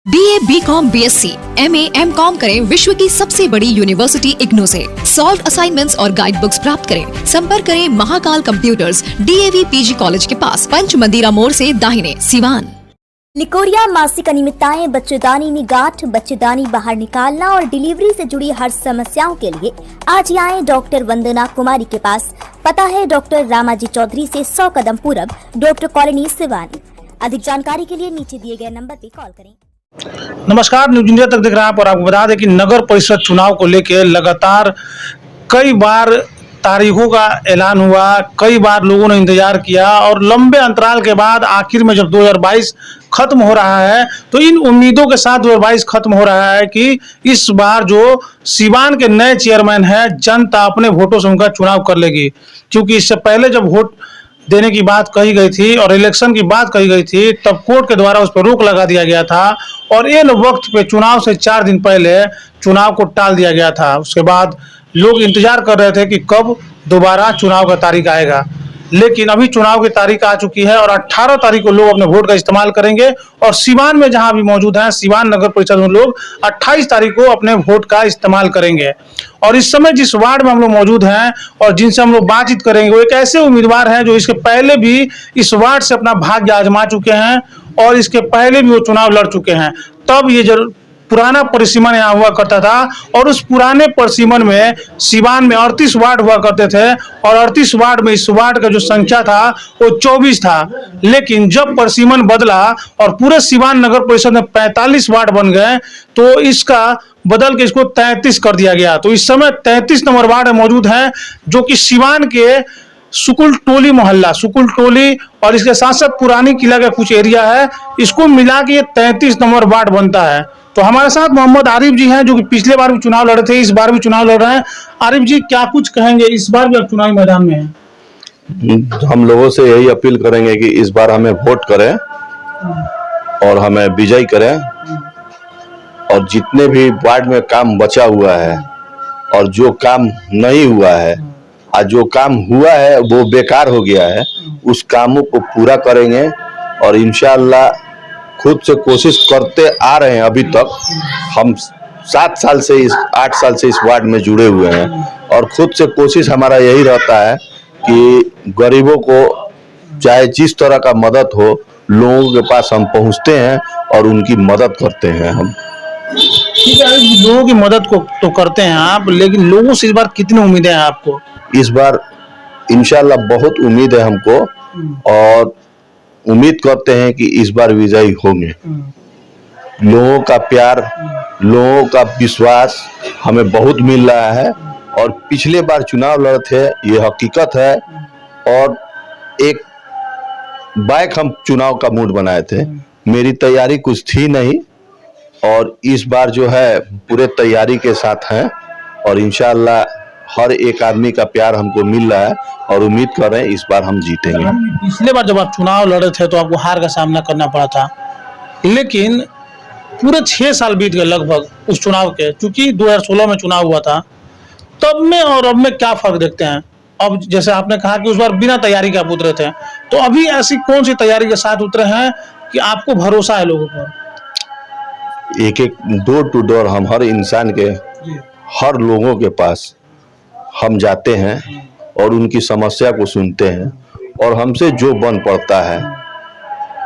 BA, BCom, BSc, MA, MCom करें विश्व की सबसे बड़ी यूनिवर्सिटी इग्नू से। सॉल्व असाइनमेंट्स और गाइड बुक्स प्राप्त करें। संपर्क करें Mahakal computers, DAV PG college के पास, पंच मंदिरा मोड़ से दाहिने, सिवान। निकोरिया मासिक अनियमितताएं, बच्चेदानी में गांठ, बच्चेदानी बाहर निकालना और डिलीवरी से जुड़ी हर समस्याओं के लिए आज ही आए डॉक्टर वंदना कुमारी के पास। पता है डॉक्टर रामाजी चौधरी से 100 कदम पूरब, डॉक्टर कॉलोनी, सिवानी। अधिक जानकारी के लिए नीचे दिए गए नंबर पर कॉल करें। नमस्कार, न्यूज इंडिया तक देख रहे हैं आप और आपको बता दें कि नगर परिषद चुनाव को लेकर लगातार कई बार तारीखों का ऐलान हुआ, कई बार लोगों ने इंतजार किया और लंबे अंतराल के बाद आखिर में जब 2022 खत्म हो रहा है तो इन उम्मीदों के साथ 2022 खत्म हो रहा है कि इस बार जो सिवान के नए चेयरमैन हैं, जनता अपने वोटों से उनका चुनाव कर लेगी। क्योंकि इससे पहले जब वोट देने की बात कही गई थी और इलेक्शन की बात कही गई थी तब कोर्ट के द्वारा उस पर रोक लगा दिया गया था और इन वक्त पे चुनाव से 4 दिन पहले चुनाव को टाल दिया गया था। उसके बाद लोग इंतजार कर रहे थे कि कब दोबारा चुनाव का तारीख आएगा, लेकिन अभी चुनाव की तारीख आ चुकी है और 18 तारीख को लोग अपने वोट का इस्तेमाल करेंगे। और सिवान में जहां भी मौजूद हैं, सिवान नगर परिषद में लोग 28 तारीख को अपने वोट का इस्तेमाल करेंगे। और इस समय जिस वार्ड में हम लोग मौजूद हैं और जिनसे हम लोग बातचीत करेंगे वो एक ऐसे उम्मीदवार हैं जो इसके पहले भी इस वार्ड से अपना भाग्य आजमा चुके हैं और इसके पहले भी वो चुनाव लड़ चुके हैं। तब ये पुराना परिसीमन यहाँ हुआ करता था और उस पुराने परिसीमन में सिवान में 38 वार्ड हुआ करते थे और 38 वार्ड में इस वार्ड का जो संख्या था वो 24 था। लेकिन जब परिसीमन बदला और पूरे सिवान नगर परिषद में 45 वार्ड बन गए तो इसका बदल के इसको 33 कर दिया गया। तो इस समय 33 नंबर वार्ड मौजूद हैं जो कि सिवान के सुकुल टोली मोहल्ला, सुकुल टोली और इसके साथ साथ पुरानी किला का कुछ एरिया है, इसको मिला के 33 नंबर वार्ड बनता है। तो हमारे साथ मोहम्मद आरिफ जी हैं जो कि पिछले बार भी चुनाव लड़े थे, इस बार भी चुनाव लड़ रहे हैं। आरिफ जी, क्या कुछ कहेंगे? इस बार भी आप चुनावी मैदान में हैं। हम लोगों से यही अपील करेंगे कि इस बार हमें वोट करें और हमें विजयी करें और जितने भी वार्ड में काम बचा हुआ है और जो काम नहीं हुआ है और जो काम हुआ है वो बेकार हो गया है, उस कामों को पूरा करेंगे। और इंशाअल्लाह खुद से कोशिश करते आ रहे हैं। अभी तक हम 8 साल से इस वार्ड में जुड़े हुए हैं और खुद से कोशिश हमारा यही रहता है कि गरीबों को चाहे जिस तरह का मदद हो, लोगों के पास हम पहुंचते हैं और उनकी मदद करते हैं। हम ठीक है, लोगों की मदद को तो करते हैं आप, लेकिन लोगों से इस बार कितनी उम्मीदें हैं आपको? इस बार इंशाल्लाह बहुत उम्मीद है हमको और उम्मीद करते हैं कि इस बार विजयी होंगे। लोगों का प्यार, लोगों का विश्वास हमें बहुत मिल रहा है और पिछले बार चुनाव लड़े थे, ये हकीकत है। और एक बाइक हम चुनाव का मूड बनाए थे, मेरी तैयारी कुछ थी नहीं और इस बार जो है पूरे तैयारी के साथ हैं और इंशाअल्लाह हर एक आदमी का प्यार हमको मिल रहा है और उम्मीद कर रहे हैं इस बार हम जीतेंगे। पिछले बार जब आप चुनाव लड़े थे तो आपको हार का सामना करना पड़ा था, लेकिन पूरे 6 साल बीत गए लगभग उस चुनाव के। क्योंकि 2016 में चुनाव हुआ था, तब में और अब में क्या फर्क देखते हैं? अब जैसे आपने कहा कि उस बार बिना तैयारी के आप उतरे थे, तो अभी ऐसी कौन सी तैयारी के साथ उतरे हैं कि आपको भरोसा है लोगों पर? एक डोर टू डोर हम हर इंसान के, हर लोगों के पास हम जाते हैं और उनकी समस्या को सुनते हैं और हमसे जो बन पड़ता है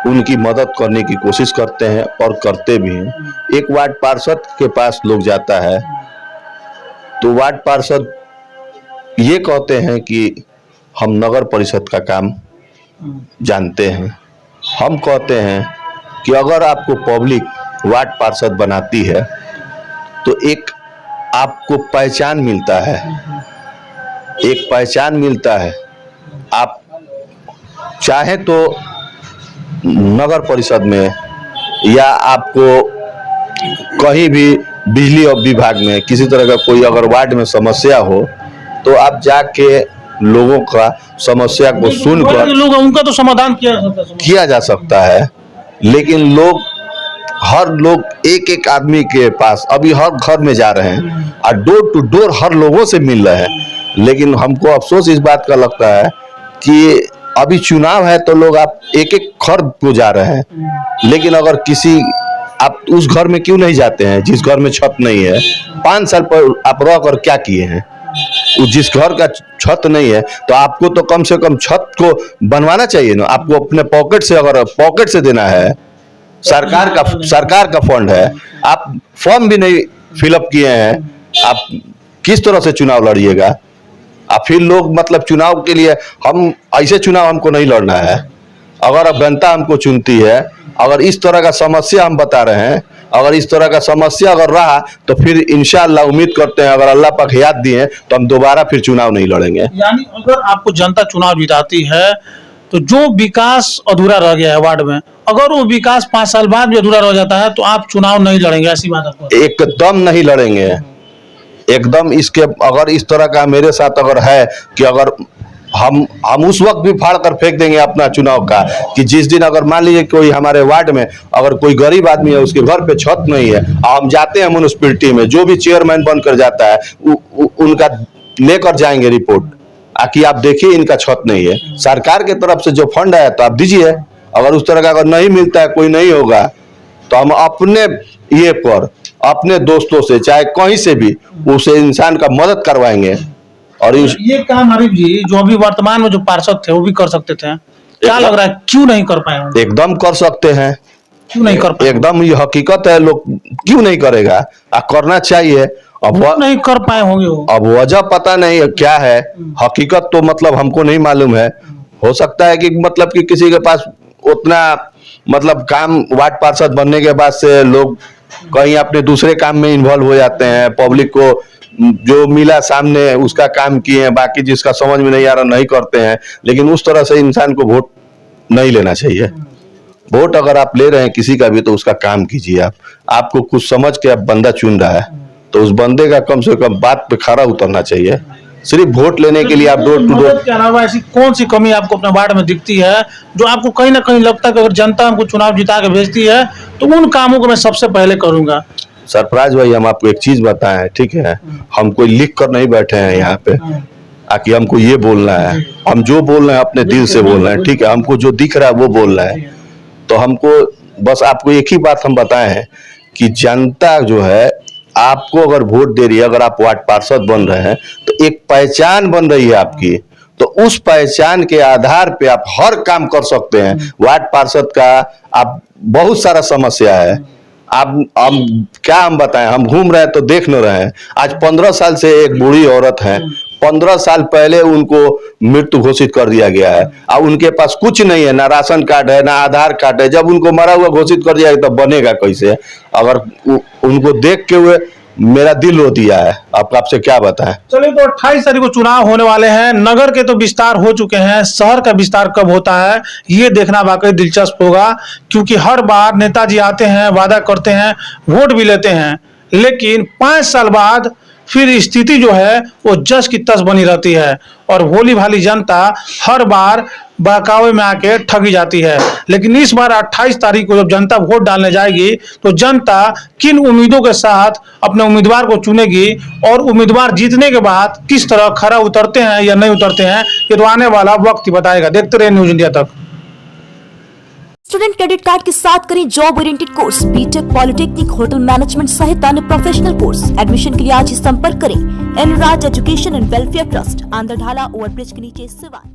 उनकी मदद करने की कोशिश करते हैं और करते भी हैं। एक वार्ड पार्षद के पास लोग जाता है तो वार्ड पार्षद ये कहते हैं कि हम नगर परिषद का काम जानते हैं। हम कहते हैं कि अगर आपको पब्लिक वार्ड पार्षद बनाती है तो एक आपको पहचान मिलता है, एक पहचान मिलता है। आप चाहे तो नगर परिषद में या आपको कहीं भी बिजली विभाग में किसी तरह का कोई अगर वार्ड में समस्या हो तो आप जाके लोगों का समस्या को सुनकर लोग उनका तो समाधान किया जा सकता है। लेकिन हर लोग एक एक आदमी के पास अभी हर घर में जा रहे हैं और डोर टू डोर हर लोगों से मिल रहे हैं। लेकिन हमको अफसोस इस बात का लगता है कि अभी चुनाव है तो लोग आप एक एक घर को जा रहे हैं, लेकिन अगर किसी आप उस घर में क्यों नहीं जाते हैं जिस घर में छत नहीं है? 5 साल पर आप रह कर क्या किए हैं? जिस घर का छत नहीं है तो आपको तो कम से कम छत को बनवाना चाहिए ना। आपको अपने पॉकेट से, अगर पॉकेट से देना है, सरकार का फंड है, आप फॉर्म भी नहीं फिलअप किए हैं, आप किस तरह से चुनाव लड़िएगा? आप फिर लोग मतलब चुनाव के लिए, हम ऐसे चुनाव हमको नहीं लड़ना है। अगर अब जनता हमको चुनती है, अगर इस तरह का समस्या हम बता रहे हैं, अगर इस तरह का समस्या अगर रहा तो फिर इंशाअल्लाह उम्मीद करते हैं अगर अल्लाह पाक याद दिए तो हम दोबारा फिर चुनाव नहीं लड़ेंगे। यानी अगर आपको जनता चुनाव जिताती है तो जो विकास अधूरा रह गया है वार्ड में, अगर वो विकास 5 साल बाद भी अधूरा रह जाता है तो आप चुनाव नहीं लड़ेंगे, ऐसी बात आपको? एकदम नहीं लड़ेंगे, एकदम। इसके अगर इस तरह का मेरे साथ अगर है कि अगर हम उस वक्त भी फाड़ कर फेंक देंगे अपना चुनाव का, कि जिस दिन अगर मान लीजिए कोई हमारे वार्ड में अगर कोई गरीब आदमी है, उसके घर पे छत नहीं है, हम जाते हैं म्युनिसिपैलिटी में, जो भी चेयरमैन बनकर जाता है उनका लेकर जाएंगे रिपोर्ट, कि आप देखिए इनका छत नहीं है। सरकार की तरफ से जो फंड आया तो आप दीजिए, अगर उस तरह का अगर नहीं मिलता है, कोई नहीं होगा, तो हम अपने ये पर अपने दोस्तों से चाहे कहीं से भी उसे इंसान का मदद करवाएंगे। और ये काम आरिफ जी जो अभी वर्तमान में जो पार्षद थे वो भी कर सकते थे, क्या लग रहा है क्यों नहीं कर पाए? एकदम कर सकते हैं, क्यों नहीं कर पाए? एकदम ये हकीकत है, लोग क्यों नहीं करेगा, करना चाहिए। अब नहीं कर पाए होंगे वो, अब वजह पता नहीं है क्या है, हकीकत तो मतलब हमको नहीं मालूम है। हो सकता है कि मतलब कि किसी के पास उतना मतलब काम, वार्ड पार्षद बनने के बाद से लोग कहीं अपने दूसरे काम में इन्वॉल्व हो जाते हैं, पब्लिक को जो मिला सामने उसका काम किए हैं, बाकी जिसका समझ में नहीं आ रहा नहीं करते हैं। लेकिन उस तरह से इंसान को वोट नहीं लेना चाहिए। वोट अगर आप ले रहे हैं किसी का भी तो उसका काम कीजिए। आपको कुछ समझ के आप बंदा चुन रहा है तो उस बंदे का कम से कम बात पे खरा उतरना चाहिए। सिर्फ वोट लेने के लिए आप डोर टू डोर के अलावा ऐसी कौन सी कमी आपको अपने वार्ड में दिखती है जो आपको कहीं ना कहीं लगता है कि अगर जनता हमको चुनाव जिता के भेजती है तो उन कामों को मैं सबसे पहले करूंगा? सरफराज भाई, हम आपको एक चीज बताएं, ठीक है, हम कोई लिख कर नहीं बैठे हैं यहाँ पे कि हमको ये बोलना है। हम जो बोल रहे हैं अपने दिल से बोल रहे हैं, ठीक है। हमको जो दिख रहा है वो बोल रहा है। तो हमको बस आपको एक ही बात हम बताए हैं कि जनता जो है आपको अगर वोट दे रही है, अगर आप वार्ड पार्षद बन रहे हैं तो एक पहचान बन रही है आपकी, तो उस पहचान के आधार पे आप हर काम कर सकते हैं। वार्ड पार्षद का आप बहुत सारा समस्या है, आप क्या हम बताएं, हम घूम रहे हैं तो देख न रहे हैं। आज 15 साल से एक बूढ़ी औरत है, 15 साल पहले उनको मृत्यु घोषित कर दिया गया है। अब उनके पास कुछ नहीं है, ना राशन कार्ड है, ना आधार कार्ड है। जब उनको मरा हुआ घोषित कर दिया तब बनेगा कैसे? अगर उनको देख के हुए मेरा दिल रो दिया है। आपसे क्या बताएं। चलिए, तो 28 तारीख को चुनाव होने वाले हैं। नगर के तो विस्तार हो चुके हैं, शहर का विस्तार कब होता है ये देखना वाकई दिलचस्प होगा, क्योंकि हर बार नेताजी आते हैं, वादा करते हैं, वोट भी लेते हैं, लेकिन 5 साल बाद फिर स्थिति जो है वो जस की तस बनी रहती है और भोली भाली जनता हर बार बहकावे में आके ठगी जाती है। लेकिन इस बार 28 तारीख को जब जनता वोट डालने जाएगी तो जनता किन उम्मीदों के साथ अपने उम्मीदवार को चुनेगी और उम्मीदवार जीतने के बाद किस तरह खरा उतरते हैं या नहीं उतरते हैं, ये तो आने वाला वक्त ही बताएगा। देखते रहे न्यूज इंडिया तक। स्टूडेंट क्रेडिट कार्ड के साथ करें job oriented course, BTech, polytechnic, hotel management सहित अन्य प्रोफेशनल कोर्स। एडमिशन के लिए आज ही संपर्क करें Enraj education and welfare trust, Andhradhala overbridge के नीचे, सिवान।